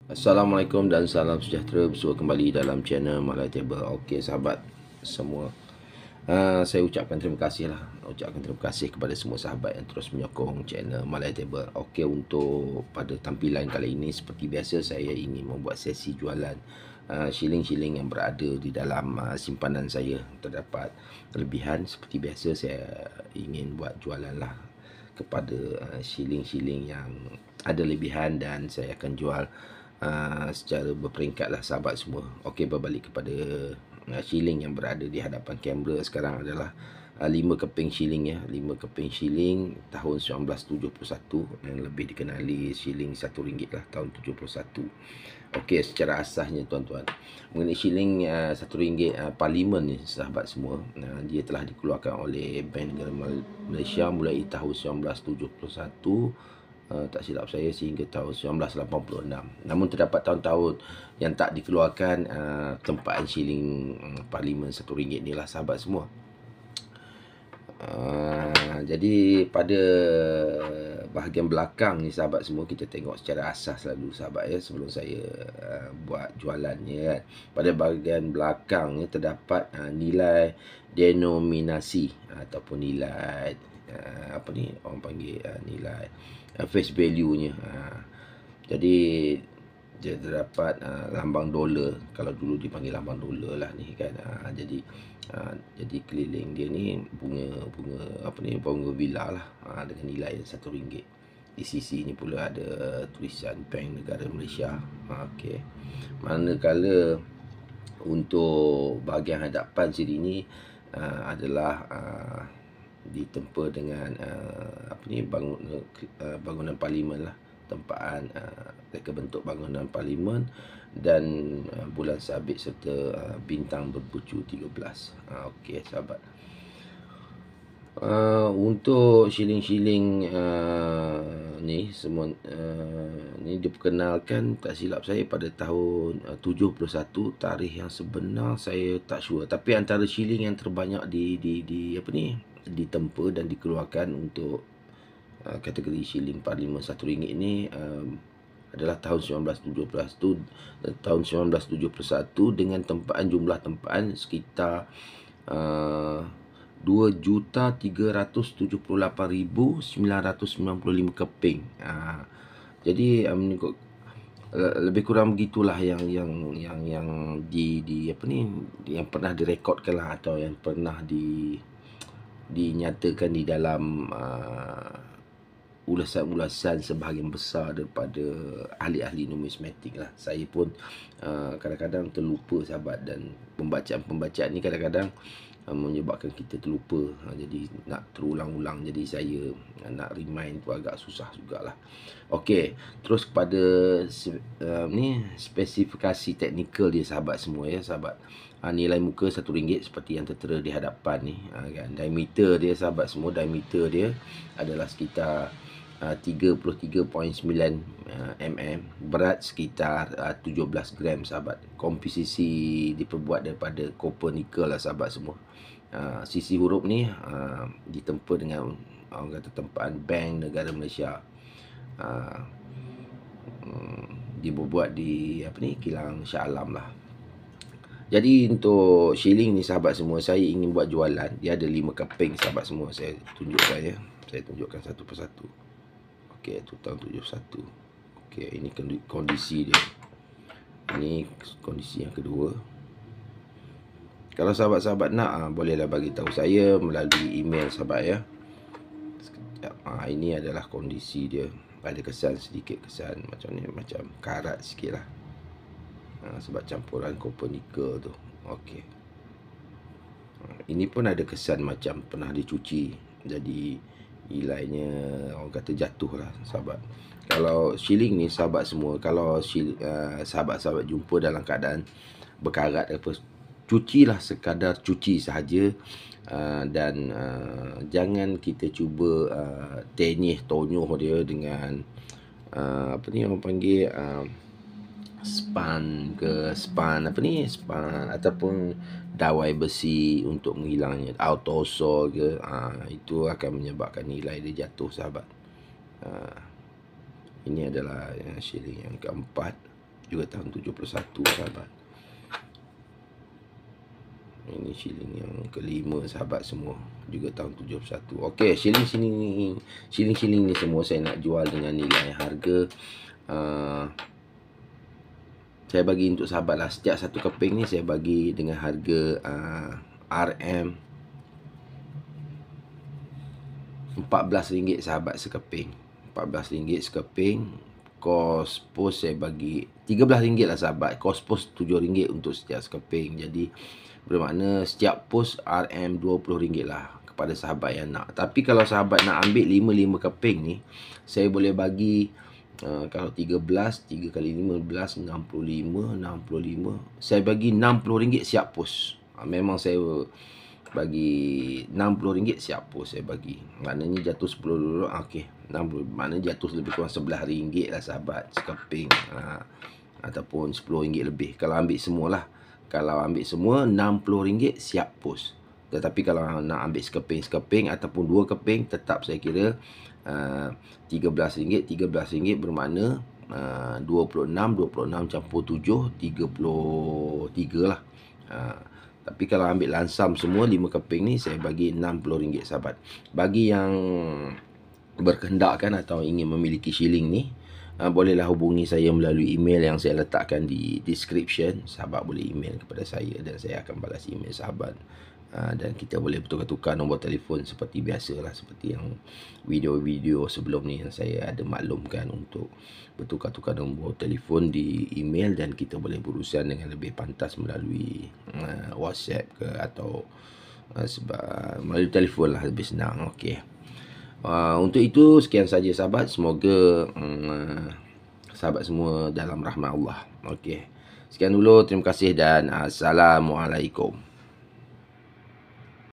Assalamualaikum dan salam sejahtera. Bersua kembali dalam channel Malay Table. Okey sahabat semua, saya ucapkan terima kasih lah. Ucapkan terima kasih kepada semua sahabat yang terus menyokong channel Malay Table. Okey, untuk pada tampilan kali ini seperti biasa saya ingin membuat sesi jualan shilling-shilling yang berada di dalam simpanan saya. Terdapat kelebihan seperti biasa saya ingin buat jualan lah kepada shilling-shilling yang ada lebihan, dan saya akan jual secara berperingkat lah sahabat semua. Okey, berbalik kepada shilling yang berada di hadapan kamera sekarang adalah 5 keping shilling ya. 5 keping shilling tahun 1971 yang lebih dikenali shilling RM1 lah tahun 71. Okey, secara asasnya tuan-tuan, mengenai shilling RM1 parlimen ni sahabat semua, dia telah dikeluarkan oleh Bank Negara Malaysia mulai tahun 1971, tak silap saya, sehingga tahun 1986. Namun terdapat tahun-tahun yang tak dikeluarkan tempaan shilling parlimen RM1 ni lah sahabat semua. Jadi pada bahagian belakang ni sahabat semua, kita tengok secara asas lah dulu sahabat ya, sebelum saya buat jualannya kan. Pada bahagian belakang ni terdapat nilai denominasi ataupun nilai apa ni orang panggil nilai face value nya. Jadi dia terdapat lambang dolar, kalau dulu dipanggil lambang dolar lah ni kan. Jadi keliling dia ni bunga villa lah dengan nilai RM1. Di sisi ni pula ada tulisan Bank Negara Malaysia. Okey. Manakala untuk bahagian hadapan sini ni adalah ditempa dengan bangunan parlimen lah, tempaan reka bentuk bangunan parlimen dan bulan sabit serta bintang berbucu 13. Okey sahabat, untuk shilling-shilling ni semua ni diperkenalkan, tak silap saya, pada tahun 71. Tarikh yang sebenar saya tak sure, tapi antara shilling yang terbanyak ditempa dan dikeluarkan untuk kategori shilling parlimen RM1 ni adalah tahun 1971 dengan tempaan, jumlah tempaan sekitar 2,378,995 keping. Jadi mengikut lebih kurang begitulah yang yang pernah direkodkan lah, atau yang pernah dinyatakan di dalam ulasan-ulasan sebahagian besar daripada ahli-ahli numismatik lah. Saya pun kadang-kadang terlupa sahabat, dan pembacaan ni kadang-kadang menyebabkan kita terlupa. Jadi nak terulang-ulang, jadi saya nak remind tu agak susah jugalah. Okey, terus kepada spesifikasi teknikal dia sahabat semua ya sahabat. Nilai muka RM1 seperti yang tertera di hadapan ni kan. Diameter dia sahabat semua, diameter dia adalah sekitar 33.9 mm, berat sekitar 17 gram sahabat. Komposisi diperbuat daripada copper nickel lah sahabat semua. Sisi huruf ni ditempa dengan orang kata tempaan Bank Negara Malaysia. Dibuat di kilang Shah Alam lah. Jadi untuk shilling ni sahabat semua, saya ingin buat jualan. Dia ada 5 keping sahabat semua. Saya tunjukkan ya. Saya tunjukkan satu persatu. Okey, itu tahun 71. Okey, ini kondisi dia. Ini kondisi yang kedua. Kalau sahabat-sahabat nak, bolehlah bagi tahu saya melalui email sahabat ya. Ini adalah kondisi dia. Ada kesan sedikit, kesan macam ni, macam karat sikit lah. Sebab campuran copper nickel tu. Okey. Ini pun ada kesan macam pernah dicuci. Jadi nilainya orang kata jatuh lah sahabat. Kalau shilling ni sahabat semua, kalau sahabat-sahabat jumpa dalam keadaan berkarat apa, cucilah sekadar cuci sahaja. Dan jangan kita cuba tenyih tonyoh dia dengan orang panggil span ataupun dawai besi untuk menghilangnya, autosol ke, itu akan menyebabkan nilai dia jatuh sahabat. Ini adalah shilling yang keempat. juga tahun 71 sahabat. Ini shilling yang kelima sahabat semua, juga tahun 71. Okey, shilling ni semua saya nak jual dengan nilai harga saya bagi untuk sahabat lah, setiap satu keping ni saya bagi dengan harga RM RM14 sahabat sekeping. RM14 sekeping. Kos pos saya bagi RM13 lah sahabat. Kos pos RM7 untuk setiap sekeping. Jadi bermakna setiap pos RM20 lah kepada sahabat yang nak. Tapi kalau sahabat nak ambil 5 keping ni, saya boleh bagi kalau 13, 3 kali 15, 65, saya bagi RM60 siap pos. Memang saya bagi RM60 siap pos saya bagi. Maknanya jatuh 10 dulu. Okey, 60. Maknanya jatuh lebih kurang RM11 lah sahabat sekeping. Ataupun RM10 lebih. Kalau ambil semualah. Kalau ambil semua RM60 siap pos. Tetapi kalau nak ambil sekeping ataupun 2 keping, tetap saya kira RM13 bermakna 26 campur 7 33 lah. Tapi kalau ambil lansam semua 5 keping ni, saya bagi RM60 sahabat. Bagi yang berkehendak atau ingin memiliki shilling ni, bolehlah hubungi saya melalui email yang saya letakkan di description. Sahabat boleh email kepada saya dan saya akan balas email sahabat. Dan kita boleh bertukar-tukar nombor telefon seperti biasa lah, seperti yang video-video sebelum ni yang saya ada maklumkan, untuk bertukar-tukar nombor telefon di email, dan kita boleh berurusan dengan lebih pantas melalui WhatsApp ke atau melalui telefon lah, lebih senang. Okey. Untuk itu sekian saja sahabat. Semoga sahabat semua dalam rahmat Allah. Okey. Sekian dulu, terima kasih dan Assalamualaikum.